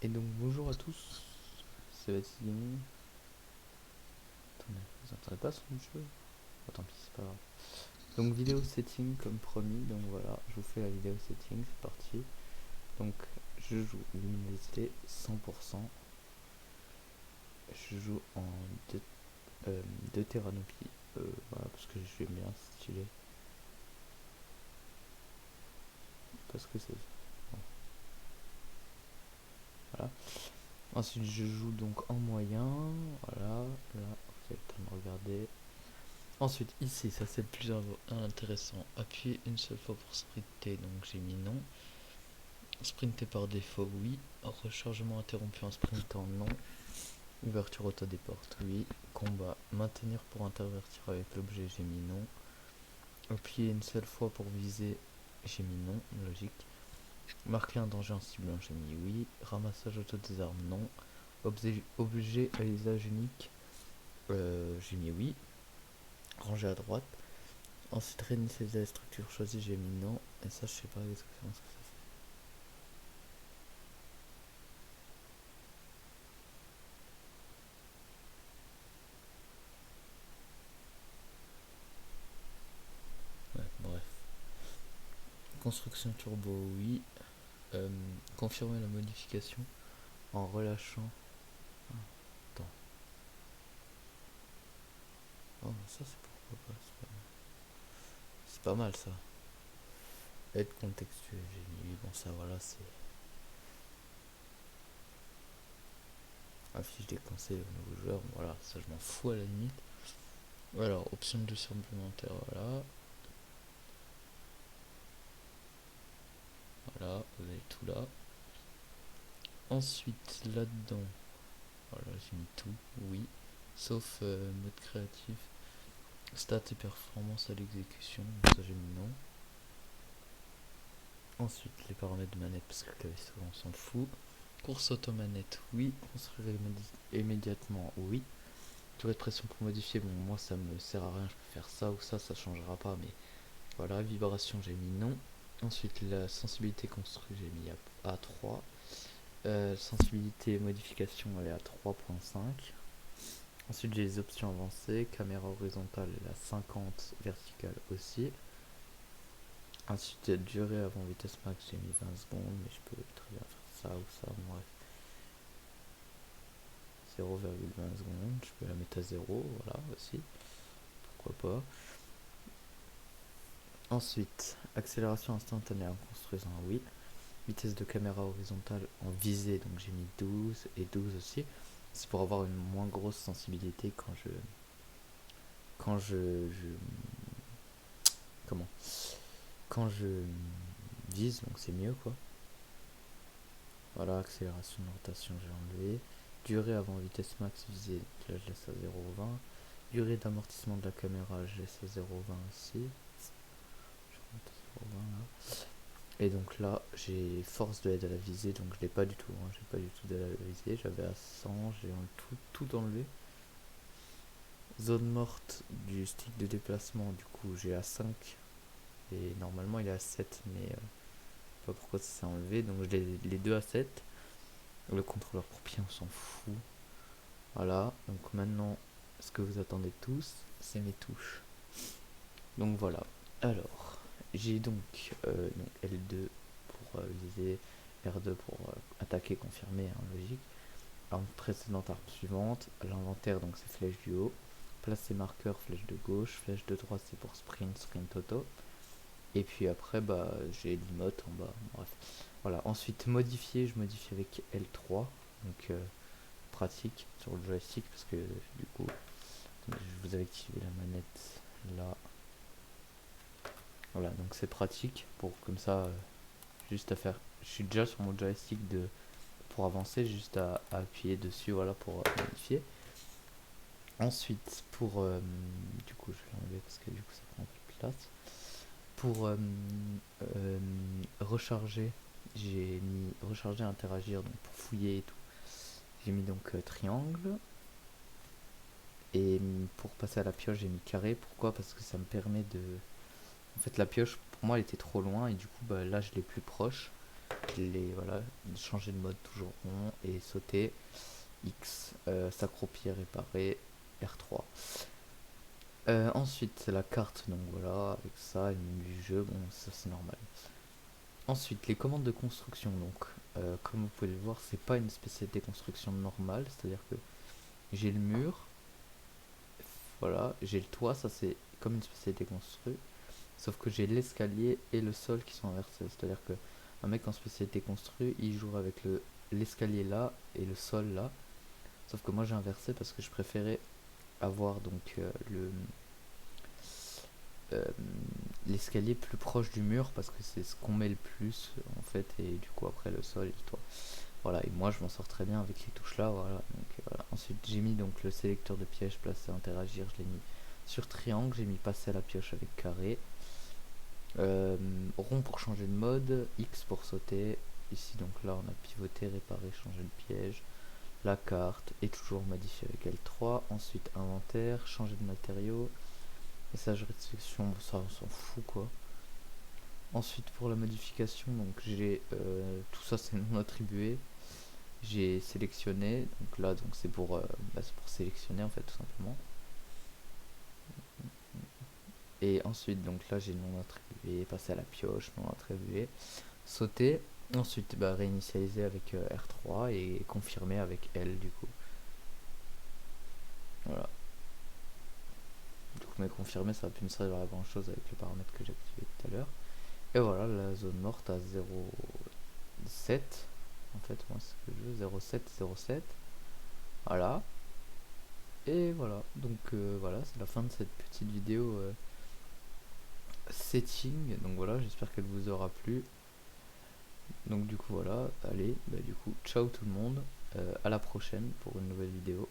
Et donc bonjour à tous, c'est Baptiste Gaming. Attendez, vous entendez pas son jeu? Oh, tant pis, c'est pas grave. Donc vidéo setting comme promis, donc voilà, je vous fais la vidéo setting, c'est parti. Donc je joue luminosité 100%, je joue en 2 Terranopie, voilà, parce que j'aime bien, c'est stylé. Parce que c'est... bon, voilà. Ensuite je joue donc en moyen, voilà, là vous avez le temps de regarder. Ensuite, ici, ça c'est le plus intéressant. Appuyer une seule fois pour sprinter, donc j'ai mis non. Sprinter par défaut, oui. Rechargement interrompu en sprintant, non. Ouverture auto des portes, oui. Combat, maintenir pour intervertir avec l'objet, j'ai mis non. Appuyer une seule fois pour viser, j'ai mis non, logique. Marquer un danger en ciblant, j'ai mis oui. Ramassage auto des armes, non. Objet à usage unique, j'ai mis oui. Ranger à droite. Ensuite, réinitialiser la structure choisie, j'ai mis non. Et ça, je sais pas exactement ce que ça fait. Ouais, bref. Construction turbo, oui. Confirmer la modification en relâchant. Ah, attends. Oh, ça, c'est pourquoi pas. C'est pas mal ça. Aide contextuelle, j'ai mis. Bon, ça, voilà, c'est. Affiche des conseils aux nouveaux joueurs. Voilà, ça, je m'en fous à la limite. Alors, option de supplémentaire, voilà. Voilà, vous avez tout là. Ensuite, là-dedans, voilà, j'ai mis tout, oui. Sauf mode créatif, stats et performance à l'exécution, ça j'ai mis non. Ensuite, les paramètres de manette, parce que le clavier on s'en fout. Course auto-manette, oui. Construire immédiatement, oui. Durée de pression pour modifier, bon, moi ça me sert à rien, je peux faire ça ou ça changera pas, mais voilà. Vibration, j'ai mis non. Ensuite, la sensibilité construite, j'ai mis à 3. Sensibilité modification, elle est à 3.5. Ensuite, j'ai les options avancées. Caméra horizontale, elle est à 50, verticale aussi. Ensuite, durée avant vitesse max, j'ai mis 20 secondes, mais je peux très bien faire ça ou ça. Bref, 0,20 secondes. Je peux la mettre à 0, voilà aussi. Pourquoi pas. Ensuite, accélération instantanée en construisant, oui. Vitesse de caméra horizontale en visée, donc j'ai mis 12 et 12 aussi. C'est pour avoir une moins grosse sensibilité quand je comment quand je vise, donc c'est mieux quoi. Voilà, accélération de rotation, j'ai enlevé. Durée avant vitesse max visée, là je laisse à 0,20. Durée d'amortissement de la caméra, je laisse à 0,20 aussi. Je remonte à 0,20 là. Et donc là, j'ai force de l'aide à la visée, donc je l'ai pas du tout. Hein, j'ai pas du tout d'aide à la visée. J'avais à 100, j'ai tout enlevé. Zone morte du stick de déplacement, du coup j'ai à 5. Et normalement il est à 7, mais pas pourquoi ça s'est enlevé. Donc je les deux à 7. Le contrôleur pour pied, on s'en fout. Voilà, donc maintenant, ce que vous attendez tous, c'est mes touches. Donc voilà. Alors, j'ai donc L2 pour viser, R2 pour attaquer, confirmer, hein, logique. Arme précédente, arme suivante. L'inventaire, donc c'est flèche du haut. Placer marqueur, flèche de gauche. Flèche de droite, c'est pour sprint auto. Et puis après, bah, j'ai l'emote en bas. Bref. Voilà. Ensuite, modifier, je modifie avec L3. Donc, pratique sur le joystick parce que du coup, je vous avais activé la manette là. Voilà, donc c'est pratique pour comme ça, juste à faire. Je suis déjà sur mon joystick pour avancer, juste à appuyer dessus, voilà, pour modifier. Ensuite, du coup, je vais l'enlever parce que du coup, ça prend un peu de place. Pour recharger, j'ai mis recharger, interagir, donc pour fouiller et tout. J'ai mis donc triangle. Et pour passer à la pioche, j'ai mis carré. Pourquoi? Parce que ça me permet de. En fait, la pioche, pour moi, elle était trop loin. Et du coup, bah, là, je l'ai plus proche. voilà, changer de mode toujours rond et sauter. X, s'accroupir, réparer, R3. Ensuite, c'est la carte, donc voilà, avec ça, le menu du jeu, bon, ça c'est normal. Ensuite, les commandes de construction, donc, comme vous pouvez le voir, c'est pas une spécialité construction normale, c'est-à-dire que j'ai le mur, voilà, j'ai le toit, ça c'est comme une spécialité construite, sauf que j'ai l'escalier et le sol qui sont inversés, c'est-à-dire que un mec en spécialité construit, il joue avec l'escalier là et le sol là, sauf que moi j'ai inversé parce que je préférais avoir donc euh, l'escalier plus proche du mur parce que c'est ce qu'on met le plus en fait, et du coup après le sol et le toit. Voilà, et moi je m'en sors très bien avec les touches là, voilà. Donc, voilà. Ensuite j'ai mis donc le sélecteur de pièges, placer, interagir, je l'ai mis sur triangle, j'ai mis passer à la pioche avec carré. Rond pour changer de mode, X pour sauter. Ici donc là on a pivoté, réparé, changer de piège. La carte est toujours modifiée avec L3. Ensuite inventaire, changer de matériaux. Message restriction, ça on s'en fout quoi. Ensuite pour la modification, donc j'ai tout ça c'est non attribué. J'ai sélectionné, donc là donc c'est pour sélectionner en fait tout simplement. Et ensuite donc là j'ai non attribué, passer à la pioche, non attribué, sauter. Ensuite réinitialiser avec R3 et confirmer avec L du coup. Voilà. Du coup mais confirmer ça va plus me servir à grand chose avec le paramètre que j'ai activé tout à l'heure. Et voilà la zone morte à 0,7. En fait moi c'est ce que je veux, 0,7. Voilà. Et voilà, donc voilà, c'est la fin de cette petite vidéo setting. Donc voilà, j'espère qu'elle vous aura plu. Donc du coup voilà, allez, du coup, ciao tout le monde, à la prochaine pour une nouvelle vidéo.